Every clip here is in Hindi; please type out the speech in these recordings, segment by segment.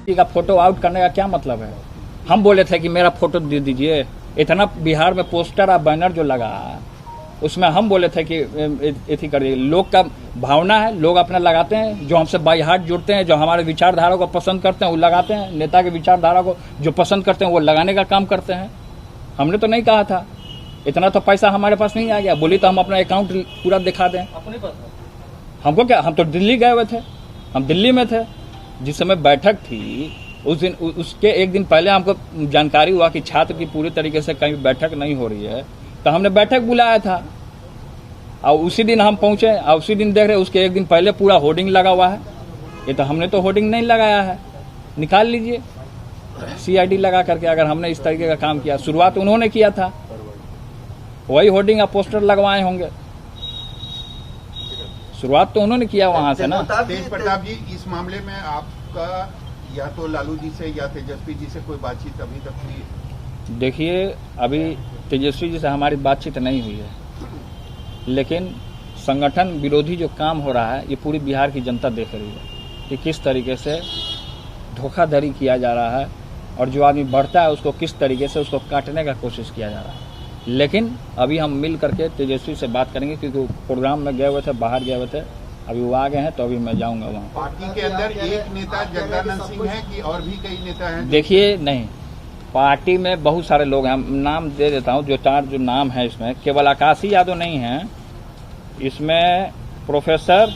का फोटो आउट करने का क्या मतलब है? हम बोले थे कि मेरा फोटो दे दीजिए। इतना बिहार में पोस्टर और बैनर जो लगा उसमें हम बोले थे कि एथी करिए। लोग का भावना है, लोग अपना लगाते हैं, जो हमसे बाई हार्ट जुड़ते हैं, जो हमारे विचारधारा को पसंद करते हैं वो लगाते हैं। नेता के विचारधारा को जो पसंद करते हैं वो लगाने का काम करते हैं। हमने तो नहीं कहा था, इतना तो पैसा हमारे पास नहीं आ गया। बोली तो हम अपना अकाउंट पूरा दिखा दें। अपने पास हमको क्या, हम तो दिल्ली गए हुए थे, हम दिल्ली में थे जिस समय बैठक थी। उस दिन उसके एक दिन पहले हमको जानकारी हुआ कि छात्र की पूरी तरीके से कहीं बैठक नहीं हो रही है, तो हमने बैठक बुलाया था और उसी दिन हम पहुंचे और उसी दिन देख रहे उसके एक दिन पहले पूरा होर्डिंग लगा हुआ है। ये तो हमने तो होर्डिंग नहीं लगाया है, निकाल लीजिए CID लगा करके। अगर हमने इस तरीके का काम किया, शुरुआत उन्होंने किया था, वही होर्डिंग और पोस्टर लगवाए होंगे। शुरुआत तो उन्होंने किया वहां से ना। तेज प्रताप जी, इस मामले में आपका या तो लालू जी से या तेजस्वी जी से कोई बातचीत अभी तक हुई है? देखिए, अभी तेजस्वी जी से हमारी बातचीत नहीं हुई है, लेकिन संगठन विरोधी जो काम हो रहा है ये पूरी बिहार की जनता देख रही है कि किस तरीके से धोखाधड़ी किया जा रहा है और जो आदमी बढ़ता है उसको किस तरीके से उसको काटने का कोशिश किया जा रहा है। लेकिन अभी हम मिल करके तेजस्वी से बात करेंगे, क्योंकि वो प्रोग्राम में गए हुए थे, बाहर गए हुए थे, अभी वो आ गए हैं तो अभी मैं जाऊंगा वहाँ। पार्टी के अंदर एक नेता जगदानंद सिंह है कि और भी कई नेता हैं? देखिए, नहीं, पार्टी में बहुत सारे लोग हैं, नाम दे देता हूँ। जो नाम है इसमें केवल आकाशी यादव नहीं है, इसमें प्रोफेसर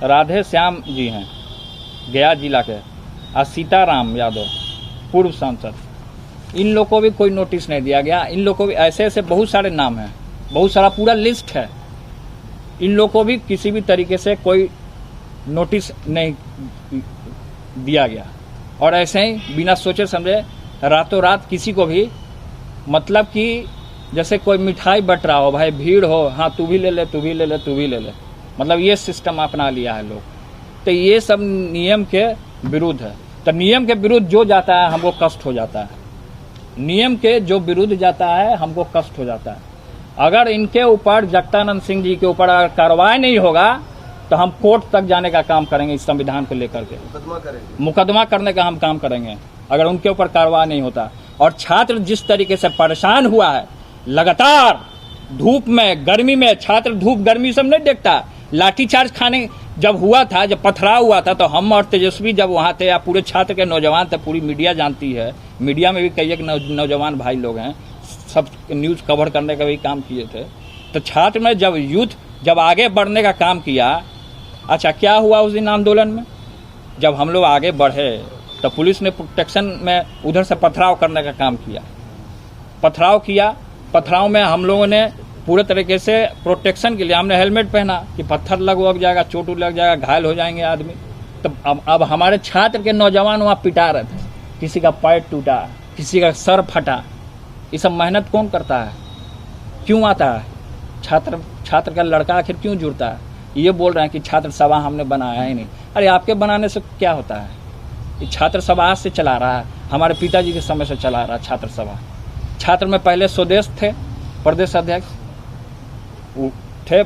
राधे श्याम जी हैं गया जिला के, और सीताराम यादव पूर्व सांसद। इन लोग को भी कोई नोटिस नहीं दिया गया। इन लोग को भी ऐसे ऐसे बहुत सारे नाम हैं, बहुत सारा पूरा लिस्ट है। इन लोग को भी किसी भी तरीके से कोई नोटिस नहीं दिया गया और ऐसे ही बिना सोचे समझे रातों रात किसी को भी, मतलब कि जैसे कोई मिठाई बट रहा हो, भाई भीड़ हो, हाँ तू भी ले ले, तू भी ले ले, तू भी ले ले, मतलब ये सिस्टम अपना लिया है लोग। तो ये सब नियम के विरुद्ध है। तो नियम के विरुद्ध जो जाता है हमको कष्ट हो जाता है। नियम के जो विरुद्ध जाता है हमको कष्ट हो जाता है। अगर इनके ऊपर, जगदानंद सिंह जी के ऊपर अगर कार्रवाई नहीं होगा तो हम कोर्ट तक जाने का काम करेंगे। इस संविधान को लेकर के मुकदमा करने का हम काम करेंगे अगर उनके ऊपर कार्रवाई नहीं होता। और छात्र जिस तरीके से परेशान हुआ है, लगातार धूप में गर्मी में, छात्र धूप गर्मी सब नहीं देखता। लाठीचार्ज खाने जब हुआ था, जब पथराव हुआ था, तो हम और तेजस्वी जब वहाँ थे, या पूरे छात्र के नौजवान थे, पूरी मीडिया जानती है, मीडिया में भी कई एक नौजवान भाई लोग हैं, सब न्यूज़ कवर करने का भी काम किए थे। तो छात्र में जब यूथ जब आगे बढ़ने का काम किया, अच्छा क्या हुआ उस दिन आंदोलन में? जब हम लोग आगे बढ़े तो पुलिस ने प्रोटेक्शन में उधर से पथराव करने का काम किया। पथराव में हम लोगों ने पूरे तरीके से प्रोटेक्शन के लिए हमने हेलमेट पहना कि पत्थर लग जाएगा, चोट लग जाएगा, घायल हो जाएंगे आदमी। तो अब हमारे छात्र के नौजवान वहाँ पिटा रहे थे, किसी का पैर टूटा, किसी का सर फटा। ये सब मेहनत कौन करता है? क्यों आता है? छात्र का लड़का आखिर क्यों जुड़ता है? ये बोल रहे हैं कि छात्र सभा हमने बनाया ही नहीं। अरे आपके बनाने से क्या होता है? ये छात्र सभा आज से चला रहा है, हमारे पिताजी के समय से चला रहा है छात्र सभा। छात्र में पहले स्वदेश थे, प्रदेश अध्यक्ष थे,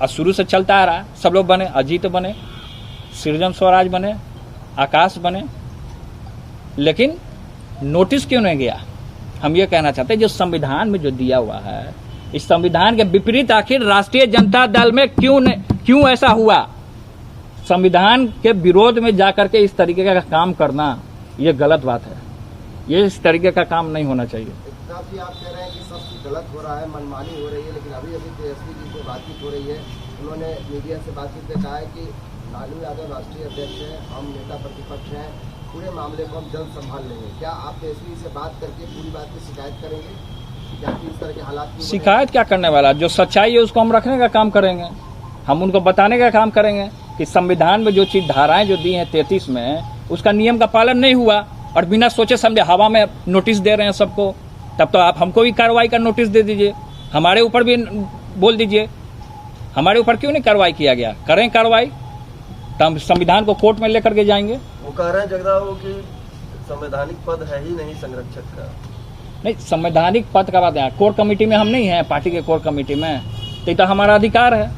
शुरू से चलता आ रहा। सब लोग बने, अजीत बने, सृजन स्वराज बने, आकाश बने, लेकिन नोटिस क्यों नहीं गया? हम ये कहना चाहते हैं जो संविधान में जो दिया हुआ है, इस संविधान के विपरीत आखिर राष्ट्रीय जनता दल में क्यों ऐसा हुआ? संविधान के विरोध में जाकर के इस तरीके का काम करना ये गलत बात है। ये इस तरीके का काम नहीं होना चाहिए। जी आप कह रहे हैं कि सब कुछ गलत हो रहा है, मनमानी हो रही है, लेकिन अभी तेजस्वी जी से बातचीत हो रही है, उन्होंने मीडिया से बातचीत में कहा है कि लालू यादव राष्ट्रीय अध्यक्ष हैं, हम नेता प्रतिपक्ष हैं, पूरे मामले को हम जल्द संभाल लेंगे। क्या आप तेजस्वी से बात करके पूरी बात की शिकायत करेंगे? क्या इस तरह के हालात? शिकायत क्या करने वाला, जो सच्चाई है उसको हम रखने का काम करेंगे। हम उनको बताने का काम करेंगे कि संविधान में जो चीज धाराएं जो दी हैं 33 में, उसका नियम का पालन नहीं हुआ और बिना सोचे समझे हवा में नोटिस दे रहे हैं सबको। तब तो आप हमको भी कार्रवाई का नोटिस दे दीजिए, हमारे ऊपर भी बोल दीजिए। हमारे ऊपर क्यों नहीं कार्रवाई किया गया? करें कार्रवाई तो हम संविधान को कोर्ट में लेकर के जाएंगे। वो कह रहे हैं जगदाओ कि संवैधानिक पद है ही नहीं संरक्षक का। नहीं, संवैधानिक पद का बात है, कोर कमेटी में हम नहीं हैं, पार्टी के कोर कमेटी में, तो हमारा अधिकार है।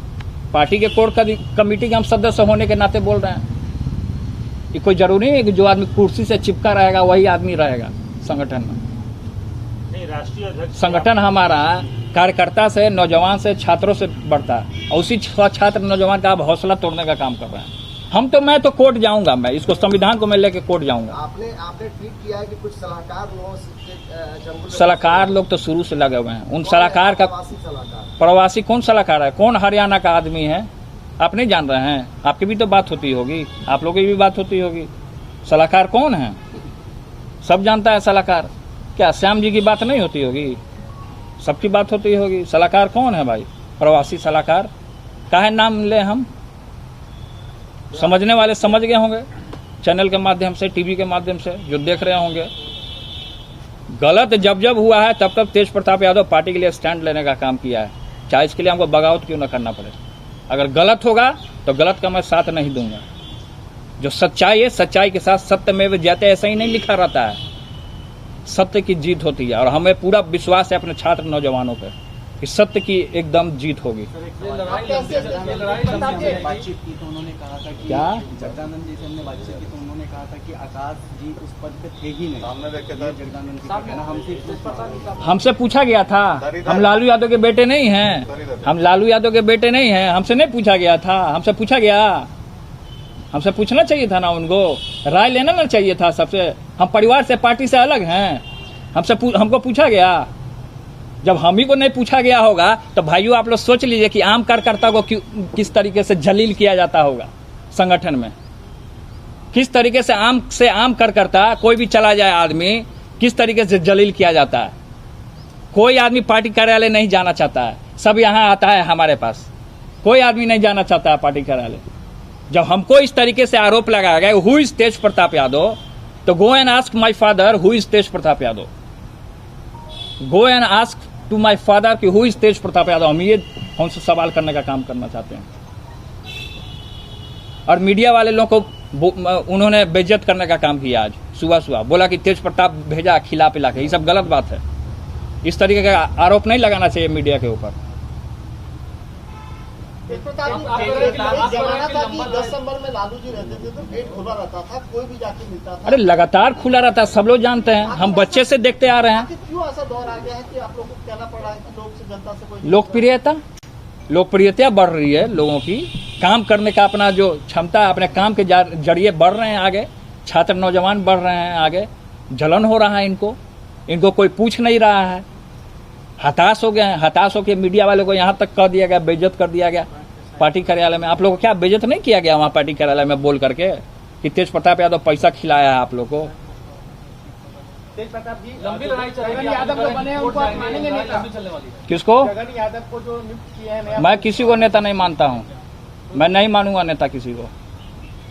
पार्टी के कोर कमेटी के हम सदस्य होने के नाते बोल रहे हैं। ये कोई जरूरी नहीं है कि जो आदमी कुर्सी से चिपका रहेगा वही आदमी रहेगा संगठन में। नहीं, राष्ट्रीय अध्यक्ष संगठन हमारा कार्यकर्ता से, नौजवान से, छात्रों से बढ़ता है और उसी छात्र नौजवान का आप हौसला तोड़ने का काम कर रहे हैं। मैं तो कोर्ट जाऊंगा, मैं इसको संविधान को मैं लेके कोर्ट जाऊंगा। आपने ट्वीट किया है कि कुछ सलाहकार लोगों से सलाहकार लोग तो शुरू से लगे हुए हैं। उन सलाहकार का प्रवासी कौन सलाहकार है? कौन हरियाणा का आदमी है? आप नहीं जान रहे हैं? आपकी भी तो बात होती होगी, आप लोगों की भी बात होती होगी। सलाहकार कौन है? सब जानता है सलाहकार। क्या श्याम जी की बात नहीं होती होगी? सबकी बात होती होगी। सलाहकार कौन है भाई? प्रवासी सलाहकार काहे नाम ले हम? समझने वाले समझ गए होंगे, चैनल के माध्यम से, टीवी के माध्यम से जो देख रहे होंगे। गलत जब जब हुआ है तब तब तेज प्रताप यादव पार्टी के लिए स्टैंड लेने का काम किया है, चाहे इसके लिए हमको बगावत क्यों न करना पड़े। अगर गलत होगा तो गलत का मैं साथ नहीं दूंगा। जो सच्चाई है, सच्चाई के साथ सत्यमेव जयते, ऐसा ही नहीं लिखा रहता है। सत्य की जीत होती है और हमें पूरा विश्वास है अपने छात्र नौजवानों पे कि सत्य की एकदम जीत होगी। बातचीत की तो उन्होंने कहा था कि क्या जगदानंद जी से हमने बातचीत की तो उन्होंने कहा था कि आकाश जी उस पद पे थे ही नहीं। जगदानंद जी का कहना हमसे पूछा गया था। हम लालू यादव के बेटे नहीं हैं, हम लालू यादव के बेटे नहीं हैं। हमसे नहीं पूछा गया था। हमसे पूछा गया? हमसे पूछना चाहिए था ना, उनको राय लेना ना चाहिए था सबसे। हम परिवार से, पार्टी से अलग हैं। हमको पूछा गया? जब हम ही को नहीं पूछा गया होगा तो भाइयों आप लोग सोच लीजिए कि आम कार्यकर्ता को किस तरीके से जलील किया जाता होगा संगठन में। किस तरीके से आम कार्यकर्ता, कोई भी चला जाए आदमी, किस तरीके से जलील किया जाता है। कोई आदमी पार्टी कार्यालय नहीं जाना चाहता है, सब यहाँ आता है हमारे पास। कोई आदमी नहीं जाना चाहता है पार्टी कार्यालय। जब हमको इस तरीके से आरोप लगाया गया हु इज तेज प्रताप यादव, तो go and ask my father who is Tej Pratap Yadav. Go and ask to my father कि हु इज तेज प्रताप यादव। हम ये हमसे सवाल करने का काम करना चाहते हैं। और मीडिया वाले लोगों को उन्होंने बेइज्जत करने का काम किया। आज सुबह सुबह बोला कि तेज प्रताप भेजा खिला पिला के। ये सब गलत बात है। इस तरीके का आरोप नहीं लगाना चाहिए मीडिया के ऊपर। अरे लगातार खुला रहता है, सब लोग जानते हैं। हम बच्चे से देखते आ रहे हैं। क्यों ऐसा दौर आ गया है कि आप लोगों को कहना पड़ रहा है कि लोग से, जनता से कोई लोकप्रियता बढ़ रही है लोगों की। काम करने का अपना जो क्षमता है, अपने काम के जरिए बढ़ रहे हैं आगे। छात्र नौजवान बढ़ रहे हैं आगे। जलन हो रहा है इनको कोई पूछ नहीं रहा है। हताश हो गए हैं। हताश होकर मीडिया वालों को यहाँ तक कह दिया गया, बेइज्जत कर दिया गया पार्टी कार्यालय में। आप लोगों को क्या बेइज्जत नहीं किया गया वहाँ पार्टी कार्यालय में बोल करके कि तेज प्रताप यादव पैसा खिलाया है आप लोग को? तेज प्रताप जी लंबी लड़ाई चल रही है। यादव जो बने हैं उनको आप मानेंगे नेता? किसको? जगन यादव को जो नियुक्त किया है। मैं किसी को नेता नहीं मानता हूँ। मैं नहीं मानूंगा नेता किसी को।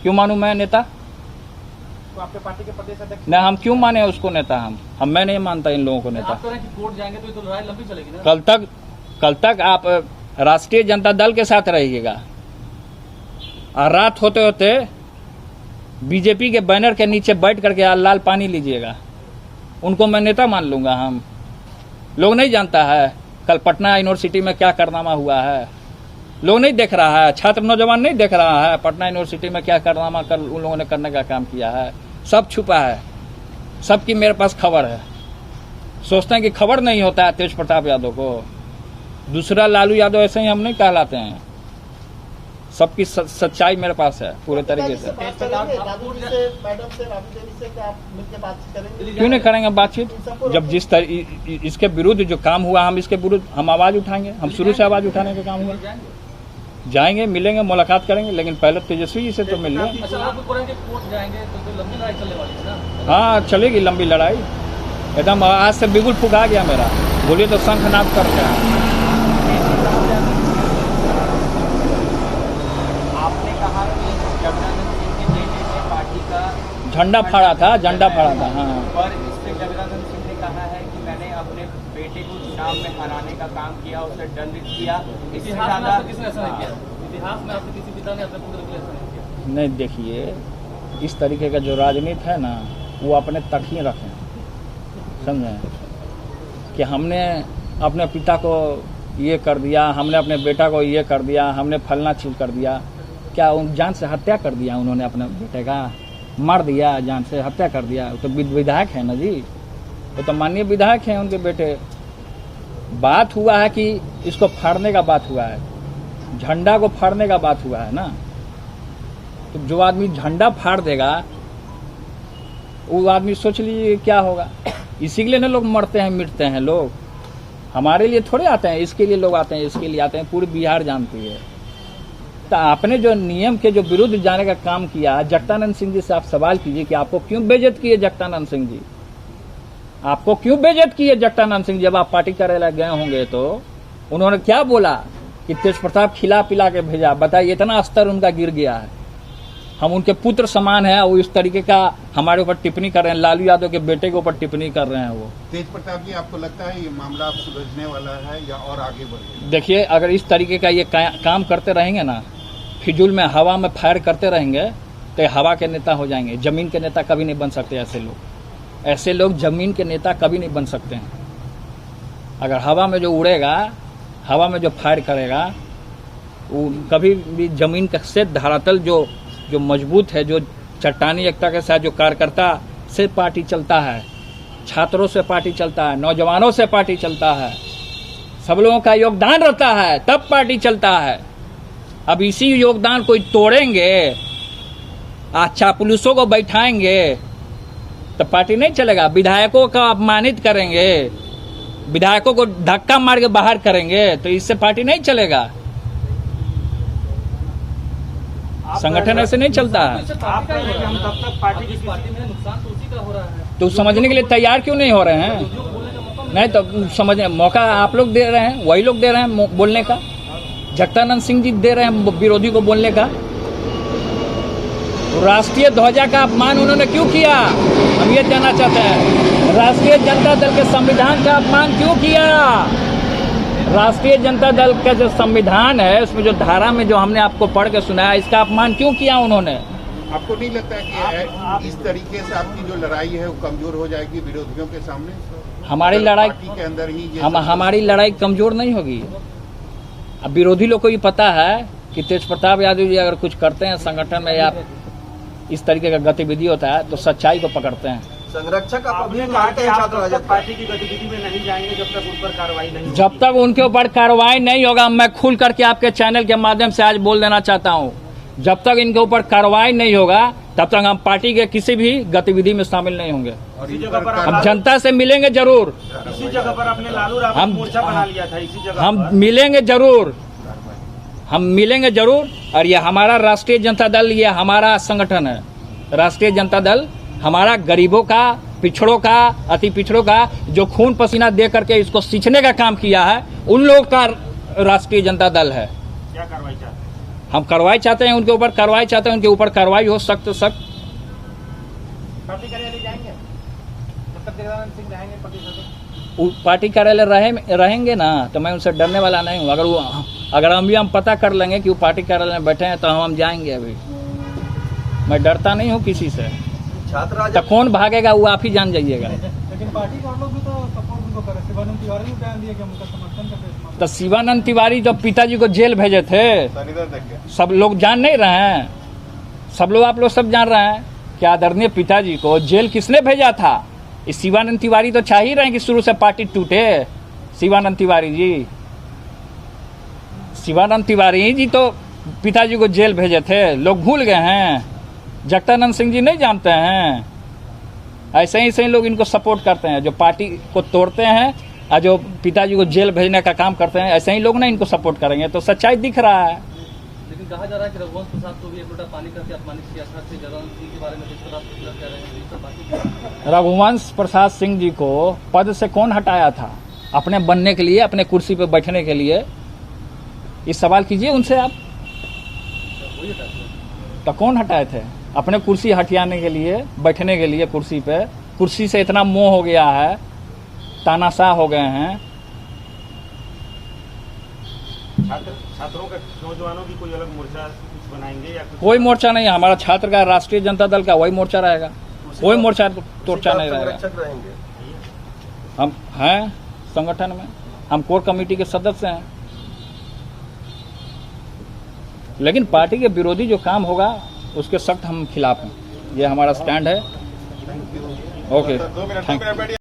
क्यों मानूं मैं नेता? तो आपके पार्टी के प्रदेश अध्यक्ष नहीं, हम क्यों माने उसको नेता? मैं नहीं मानता इन लोगों को नेता। आप कह रहे हैं कि कोर्ट जाएंगे तो ये तो लड़ाई लंबी चलेगी ना। कल तक आप राष्ट्रीय जनता दल के साथ रहिएगा और रात होते होते बीजेपी के बैनर के नीचे बैठ करके लाल पानी लीजिएगा। उनको मैं नेता मान लूंगा? हम लोग नहीं जानता है कल पटना यूनिवर्सिटी में क्या कारनामा हुआ है? लोग नहीं देख रहा है? छात्र नौजवान नहीं देख रहा है पटना यूनिवर्सिटी में क्या कारनामा कल उन लोगों ने करने का काम किया है? सब छुपा है, सबकी मेरे पास खबर है। सोचते हैं कि खबर नहीं होता है तेज प्रताप यादव को। दूसरा लालू यादव ऐसे ही हम नहीं कहलाते हैं। सबकी सच्चाई मेरे पास है पूरे तरीके से। क्यों नहीं करेंगे बातचीत? जब इसके विरुद्ध जो काम हुआ, हम इसके विरुद्ध हम आवाज उठाएंगे। हम शुरू से आवाज उठाने का काम हुआ। जाएंगे, मिलेंगे, मुलाकात करेंगे, लेकिन पहले तेजस्वी जी से तो मिल लें। हाँ, चलेगी लंबी लड़ाई एकदम। आज से बिगुल फुका गया मेरा। बोलिए तो शंखनाद कर गया। आपने कहा कि जगदानंद सिंह के बेटे ने पार्टी का झंडा फाड़ा था। हाँ, पर इस पे जगदानंद सिंह ने कहा है कि मैंने अपने बेटे को चुनाव में हराने का काम किया, उसे दंडित किया। इससे ज्यादा किसने ऐसा नहीं किया? इतिहास में आपके किसी पिता ने अपने पुत्र के लिए ऐसा नहीं किया? नहीं, देखिए इस तरीके का जो राजनीति है ना, वो अपने तक ही रखें। समझें कि हमने अपने पिता को ये कर दिया, हमने अपने बेटा को ये कर दिया, हमने फलना चीज कर दिया। क्या उन जान से हत्या कर दिया उन्होंने अपने बेटे का? मार दिया, जान से हत्या कर दिया। वो तो विधायक है ना जी, वो तो माननीय विधायक हैं उनके बेटे। बात हुआ है कि इसको फाड़ने का बात हुआ है, झंडा को फाड़ने का बात हुआ है ना। तो जो आदमी झंडा फाड़ देगा वो आदमी सोच लीजिए क्या होगा। इसी के लिए ना लोग मरते हैं, मिटते हैं लोग। हमारे लिए थोड़े आते हैं, इसके लिए लोग आते हैं, इसके लिए आते हैं, पूरी बिहार जानती है। तो आपने जो नियम के जो विरुद्ध जाने का काम किया, जगदानंद सिंह जी से आप सवाल कीजिए कि आपको क्यों बेइज्जत किए जगदानंद सिंह जी, आपको क्यों बेइज्जत किए जगदानंद सिंह। जब आप पार्टी कार्यालय गए होंगे तो उन्होंने क्या बोला कि तेज प्रताप खिला पिला के भेजा। बताइए, इतना स्तर उनका गिर गया है। हम उनके पुत्र समान है, वो इस तरीके का हमारे ऊपर टिप्पणी कर रहे हैं, लालू यादव के बेटे के ऊपर टिप्पणी कर रहे हैं। वो तेज प्रताप जी, आपको लगता है ये मामला अब सुलझने वाला है या और आगे बढ़ेगा? देखिए, अगर इस तरीके का ये काम करते रहेंगे ना, फिजूल में हवा में फायर करते रहेंगे तो हवा के नेता हो जाएंगे। जमीन के नेता कभी नहीं बन सकते ऐसे लोग जमीन के नेता कभी नहीं बन सकते हैं। अगर हवा में जो उड़ेगा, हवा में जो फायर करेगा, वो कभी भी जमीन से धरातल जो मजबूत है, जो चट्टानी एकता के साथ जो कार्यकर्ता से पार्टी चलता है, छात्रों से पार्टी चलता है, नौजवानों से पार्टी चलता है, सब लोगों का योगदान रहता है, तब पार्टी चलता है। अब इसी योगदान को तोड़ेंगे, आज चापलूसों को बैठाएंगे तो पार्टी नहीं चलेगा। विधायकों का अपमानित करेंगे, विधायकों को धक्का मार के बाहर करेंगे तो इससे पार्टी नहीं चलेगा। संगठन ऐसे नहीं चलता है। हम तब तक पार्टी में नुकसान तो उसी का हो रहा है, तो समझने के लिए तैयार क्यों नहीं हो रहे हैं? नहीं तो समझने मौका आप लोग दे रहे हैं, वही लोग दे रहे हैं बोलने का। जगदानंद सिंह जी दे रहे हैं विरोधी को बोलने का। राष्ट्रीय ध्वजा का अपमान उन्होंने क्यों किया, हम ये जानना चाहते हैं। राष्ट्रीय जनता दल के संविधान का अपमान क्यों किया? राष्ट्रीय जनता दल का जो संविधान है, उसमें जो धारा में जो हमने आपको पढ़ के सुनाया, इसका अपमान क्यों किया उन्होंने? आपको नहीं लगता कि इस तरीके से आपकी जो लड़ाई है वो कमजोर हो जाएगी विरोधियों के सामने? हमारी लड़ाई पार्टी के अंदर ही हमारी लड़ाई कमजोर नहीं होगी। अब विरोधी लोग को भी पता है कि तेज प्रताप यादव जी अगर कुछ करते हैं संगठन में या इस तरीके का गतिविधि होता है तो सच्चाई को पकड़ते हैं। संरक्षक आपने कहा कि आप तब तक पार्टी की गतिविधि में नहीं जाएंगे जब तक उन पर कार्रवाई नहीं, जब तक उनके ऊपर कार्रवाई नहीं होगा। मैं खुल करके आपके चैनल के माध्यम से आज बोल देना चाहता हूँ, जब तक इनके ऊपर कार्रवाई नहीं होगा तब तक हम पार्टी के किसी भी गतिविधि में शामिल नहीं होंगे। इसी जगह पर हम जनता से मिलेंगे जरूर, इसी जगह पर अपने लालू राम मोर्चा बना लिया था, इसी जगह हम मिलेंगे जरूर, हम मिलेंगे जरूर। और ये हमारा राष्ट्रीय जनता दल, ये हमारा संगठन है। राष्ट्रीय जनता दल हमारा गरीबों का, पिछड़ों का, अति पिछड़ों का जो खून पसीना दे करके इसको सींचने का काम किया है, उन लोगों का राष्ट्रीय जनता दल है। क्या कार्रवाई चाहते हैं? हम कार्रवाई चाहते हैं, उनके ऊपर कार्रवाई चाहते हैं, उनके ऊपर कार्रवाई हो सख्त सख्त। पार्टी कार्यालय जाएंगे जब तक जगदानंद सिंह रहेंगे पार्टी कार्यालय रहेंगे ना, तो मैं उनसे डरने वाला नहीं हूँ। अगर हम पता कर लेंगे कि वो पार्टी कार्यालय में बैठे हैं तो हम जाएंगे। अभी मैं डरता नहीं हूँ किसी से। छात्र तो कौन भागेगा वो आप ही जान जाइएगा। लेकिन पार्टी के और लोग भी तो सपोर्ट उनको कर रहे। शिवानंद तिवारी भी बयान दिया कि हम उनका समर्थन करते हैं। तो शिवानंद तिवारी जब पिताजी को जेल भेजे थे, सब लोग जान नहीं रहे हैं? सब लोग, आप लोग सब जान रहे हैं कि आदरणीय पिताजी को जेल किसने भेजा था? इस शिवानंद तिवारी तो चाह ही रहे हैं कि शुरू से पार्टी टूटे। शिवानंद तिवारी जी तो पिताजी को जेल भेजे थे, लोग भूल गए हैं। जगदानंद सिंह जी नहीं जानते हैं? ऐसे ही लोग इनको सपोर्ट करते हैं, जो पार्टी को तोड़ते हैं और जो पिताजी को जेल भेजने का काम करते हैं। ऐसे ही लोग ना इनको सपोर्ट करेंगे, तो सच्चाई दिख रहा है। लेकिन कहा जा रहा है कि रघुवंश प्रसाद को भी एक लोटा पानी करके अपमानित किया था। जगदानंद सिंह के बारे में जिस तरह से कह रहे हैं, रघुवंश प्रसाद सिंह जी को पद से कौन हटाया था? अपने बनने के लिए, अपने कुर्सी पर बैठने के लिए? इस सवाल कीजिए उनसे आप। तो कौन हटाए थे? अपने कुर्सी हटियाने के लिए, बैठने के लिए कुर्सी पे। कुर्सी से इतना मोह हो गया है, तानाशाह हो गए हैं। छात्रों का, नौजवानों की कोई अलग मोर्चा कुछ बनाएंगे या कुछ? कोई मोर्चा नहीं है हमारा। छात्र का, राष्ट्रीय जनता दल का वही मोर्चा रहेगा, कोई मोर्चा नहीं रहेगा। हम हैं संगठन में, हम कोर कमेटी के सदस्य हैं। लेकिन पार्टी के विरोधी जो काम होगा उसके सख्त हम खिलाफ हैं। ये हमारा स्टैंड है। Thank you. Okay, thank you.